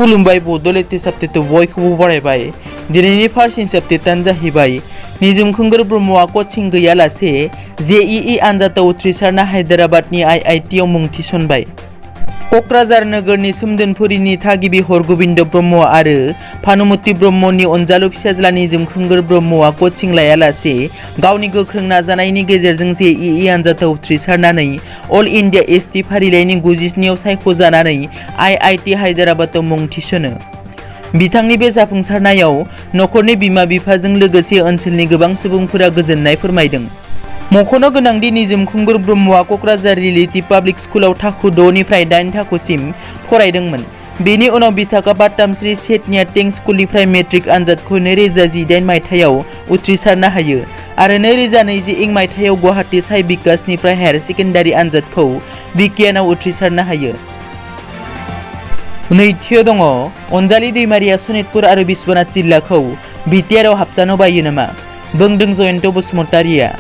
खुलुमबाय बड'लेण्ड साबटेटआव बयखौबो बरायबाय। दिनैनि फार्स्ट साबटेटआनो जाहैबाय निजोम खोंगोर ब्रह्मआ कचिं गैयालासे JEE आनजादाव उथ्रिसारना हायद्राबादनि IIT आव मुं थिसनबाय। क'क्राझार नोगोरनि सोमदोनपुरिनि थागिबि हरगोबिन्द ब्रह्म आरो भानुमति ब्रह्मनि अनजालु फिसाज्ला निजोम खोंगोर ब्रह्मआ कचिं लायालासे गावनि गोख्रों नाजानायनि गेजेरजों JEE आनजादाव उथ्रिसारनानै अल इन्डिया ST फारिलाइनि 92आव सायख'जानानै IIT हायद्राबादाव मुं थिसनो। बिथांनि बे जाफुंसारनायाव नखरनि बिमा बिफाजों लोगोसे ओनसोलनि गोबां सुबुंफोरा गोजोननाय फोरमायदों। मख'नो गोनांदि निजोम खोंगोर ब्रह्मआ क'क्राझार रिलेटिभ पाब्लिक स्कुलाव थाखो 6 निफ्राय 8 थाखोसिम फरायदोंमोन। बेनि उनाव विशाखापट्टनम श्री चैतन्य टेंक स्कुलनिफ्राय मेट्रिक आनजादखौ 2018 मायथाइयाव उथ्रिसारनो हायो आरो 2020 मायथाइयाव गुवाहाटी साइ बिकासनिफ्राय हायार सेकेन्डारि आनजादखौ बिगियानाव उथ्रिसारनो हायो। नैथियाव दङ अनजालि दैमारिया सनितपुर आरो बिश्वनाथ जिल्लाखौ बिटिआरआव हाबजानो बायो नामा? बुंदों जयन्त बसुमतारिया।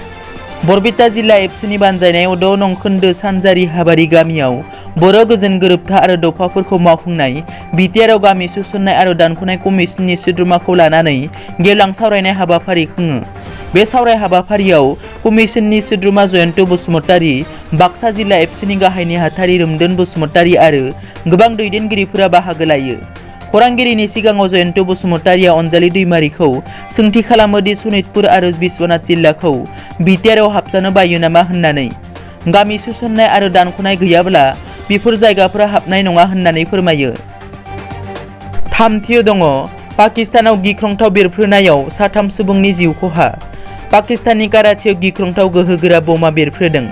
बरपेटा जिल्ला एबसुनि बानजायनायाव 6 नं खोन्दो सानजारि हाबारि गामियाव बर' गोजोन गोरोबथा आरो दफाफोरखौ मावफुंनाय बिटिआरआव गामि सुसननाय आरो दानख'नाय कमिसननि सोद्रोमाखौ लानानै गेवलां सावरायनाय हाबाफारि खुङो। बे सावराय हाबाफारियाव कमिसननि सोद्रोमा जयन्त बसुमतारि, बाक्सा जिल्ला एबसुनि गाहाय नेहाथारि रोमदोन बसुमतारि आरो गोबां दैदेनगिरिफोरा बाहागो लायो। खौरांगिरिनि सिगाङाव जयन्त बसुमतारिया अनजालि दैमारिखौ सोंथि खालामो दि सनितपुर आरो बिश्वनाथ जिल्लाखौ बिटिआरआव हाबजानो बायो नामा होननानै। गामि सुसननाय आरो दानख'नाय गैयाब्ला बेफोर जायगाफोरा हाबनाय नङा होननानै फोरमायो। थामथियाव दङ पाकिस्तानाव गिख्रंथाव बेरफ्रुनायाव 3 सुबुंनि जिउ खहा। पाकिस्ताननि कराचियाव गिख्रंथाव गोहोगोरा बमा बेरफ्रुदों।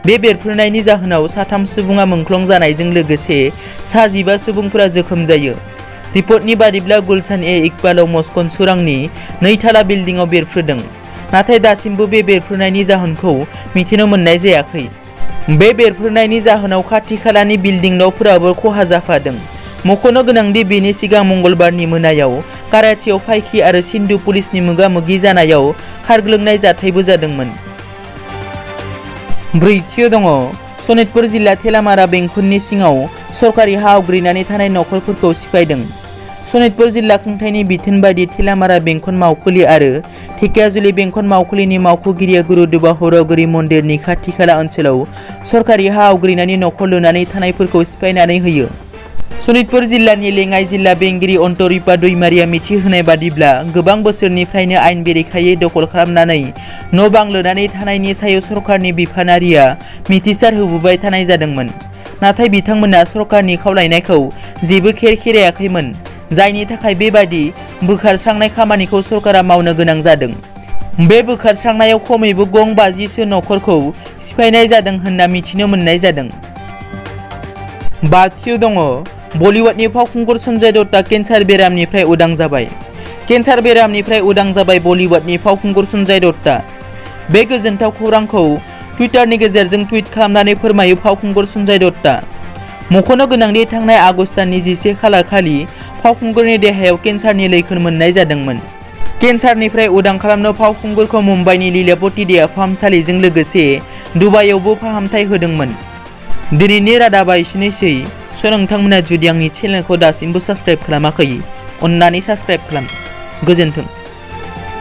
बे बेरफ्रुनायनि जाहोनाव 3 सुबुङा मुंख्लं जानायजों लोगोसे 15 सुबुंफोरा जोखोम जायो। रिपर्टनि बादिब्ला गुलशान-ए-इकबालाव मस्कन सोरांनि 2 थाला बिल्डिंआव बेरफ्रुदों, नाथाय दासिमबो बे बेरफ्रुनायनि जाहोनखौ मिथिनो मोननाय जायाखै। बे बेरफ्रुनायनि जाहोनाव खाथि खालानि बिल्डिं न'फोराबो खहा जाफादों। मख'नो गोनांदि बेनि सिगां मंगलबारनि मोनायाव कराचियाव फाइखि आरो सिन्धु पुलिसनि मोगा-मोगि जानायाव खारग्लोंनाय जाथायबो जादोंमोन। ब्रैथियाव दङ सनितपुर जिल्ला थेलामारा बेंखननि सिङाव सरकारि हा आवग्रिनानै थानाय नखरफोरखौ सिफायदों। सनितपुर जिल्ला खुंथायनि बिथोन बायदि थेलामारा बेंखन मावखुलि आरो धेकियाजुलि बेंखन मावखुलिनि मावख'गिरिया गुरुदेबा हर'गरि मन्दिरनि खाथि खाला ओनसोलाव सरकारि हा आवग्रिनानै नखर लुनानै थानायफोरखौ सिफायनानै होयो। सनितपुर जिल्लानि लेङाइ जिल्ला बेंगिरि अन्तरिपा दैमारिया मिथिहोनाय बादिब्ला गोबां बोसोरनिफ्रायनो आयेन बेरेखायै दखल खालामनानै न' बां लुनानै थानायनि सायाव सरकारनि बिफानारिया मिथिसार होबोबाय थानाय जादोंमोन। नाथाय बिथांमोना सरकारनि खावलायनायखौ जेबो खेर खेरायाखैमोन, जायनि थाखाय बेबादि बोखारस्रांनाय खामानिखौ सरकारा मावनो गोनां जादों। बे बोखारस्रांनायाव खमैबो 50सो नखरखौ सिफायनाय जादों होनना मिथिनो मोननाय जादों। बाथियाव दङ बलिउडनि फावखुंगुर सन्जय दत्तआ केन्सार बेरामनिफ्राय उदां जाबाय। केन्सार बेरामनिफ्राय उदां जाबाय बलिउडनि फावखुंगुर सन्जय दत्तआ। बे गोजोनथाव खौरांखौ टुइटारनि गेजेरजों टुइट खालामनानै फोरमायो फावखुंगुर सन्जय दत्तआ। मख'नो गोनांदि थांनाय आगस्ट दाननि 11 खालार खालि फावखुंगुरनि देहायाव केन्सारनि लैखोन मोननाय जादोंमोन। केन्सारनिफ्राय उदां खालामनो फावखुंगुरखौ मुम्बाइनि लीलावती देहा फाहामसालिजों लोगोसे दुबाइआवबो फाहामथाय होदोंमोन। दिनैनि रादाबा एसेनोसै। नोंथांमोना जुदि आंनि चेनेलखौ दासिमबो साबस्क्राइब खालामाखै, अन्नानै साबस्क्राइब खालाम। गोजोन्थों।